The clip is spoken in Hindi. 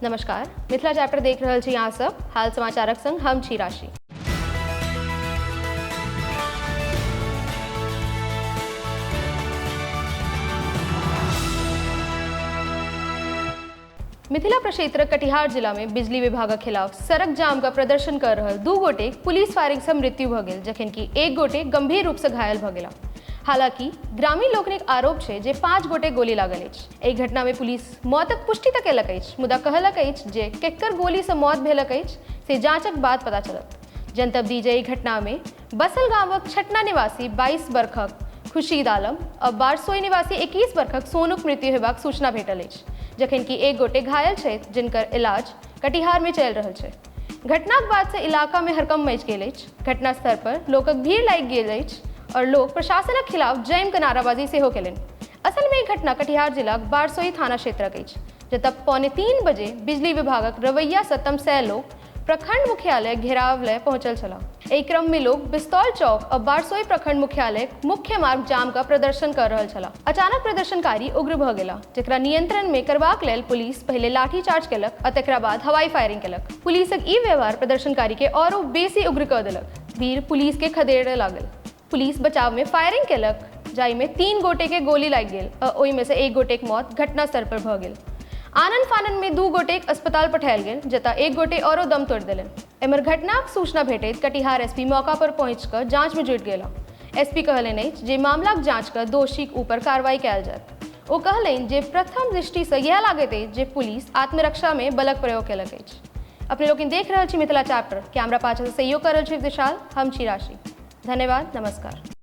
नमस्कार, मिथिला चैप्टर देख रहल छी अहाँ सब। हाल समाचारक संग हम छी राशि। मिथिला प्रक्षेत्रक कटिहार जिला में बिजली विभागक खिलाफ सड़क जाम का प्रदर्शन कर रहल दू गोटे पुलिस फायरिंग से मृत्यु भ गेल, जखन कि एक गोटे गंभीर रूप से घायल भ गेला। हालांकि ग्रामीण लोकनिक आरोप छै जे 5 गोटे गोली लागल अछि। एहि घटना में पुलिस मौतक पुष्टि तक केलक अछि, मुदा कहलक अछि जे केकर गोली से मौत भेलक अछि से जांचक बाद पता चलत। जनतब दी जे एहि घटना में बसल गांवक छटना निवासी 22 वर्षक खुर्शीद आलम आ बारसोई निवासी 21 वर्षक सोनुक मृत्यु हेबाक सूचना भेटल अछि, जखन कि एक गोटे घायल छथि जिनकर इलाज कटिहार में चलि रहल छै। घटनाक बाद से इलाका में हड़कंप मचि गेल अछि। घटनास्थल पर लोकक भीड़ लागि गेल अछि और लोग प्रशासनक खिलाफ जैम के नाराबाजी सेहो केलनि। असल में ई घटना कटिहार जिलाक बारसोई थाना क्षेत्रक अछि, जतऽ 2:45 बजे बिजली विभागक रवैया सँ तमसायल लोग प्रखंड मुख्यालय घेराव लय पहुंचल छलाह। एहि क्रम में लोग बिस्तौल चौक और बारसोई प्रखंड मुख्यालय मुख्य मार्ग जाम का प्रदर्शन कर रहल छलाह। अचानक प्रदर्शनकारी उग्र भ गेला, जेकरा नियंत्रण में करबाक लेल पुलिस पहले लाठीचार्ज केलक आ तकरा बाद हवाई फायरिंग केलक। पुलिसक ई व्यवहार प्रदर्शनकारी के औरो बेसी उग्र क देलक। भीड़ पुलिस के खदेड़े लागल। पुलिस बचाव में फायरिंग केलक, जाहि में 3 गोटे के गोली लागि गेल आ ओहि में से 1 गोटे के मौत घटनास्थल पर भ गेल। आनन फानन में 2 गोटे अस्पताल पठायल गेल, जतऽ 1 गोटे औरो दम तोड़ि देलनि। एम्हर घटनाक सूचना भेटैत कटिहार एसपी मौका पर पहुंच कऽ जांच में जुटि गेला। एसपी कहलनि अछि जे मामलाक जांच कऽ दोषीक ऊपर कार्रवाई कयल जायत। ओ कहलनि जे प्रथम दृष्टि से यह लागैत अछि जे पुलिस आत्मरक्षा में बलक प्रयोग केलक अछि। अपने लोग देख रहल छी मिथिला चैप्टर। कैमरा पाछा से सहयोग कर रहल छी विशाल, हम छी राशि। धन्यवाद, नमस्कार।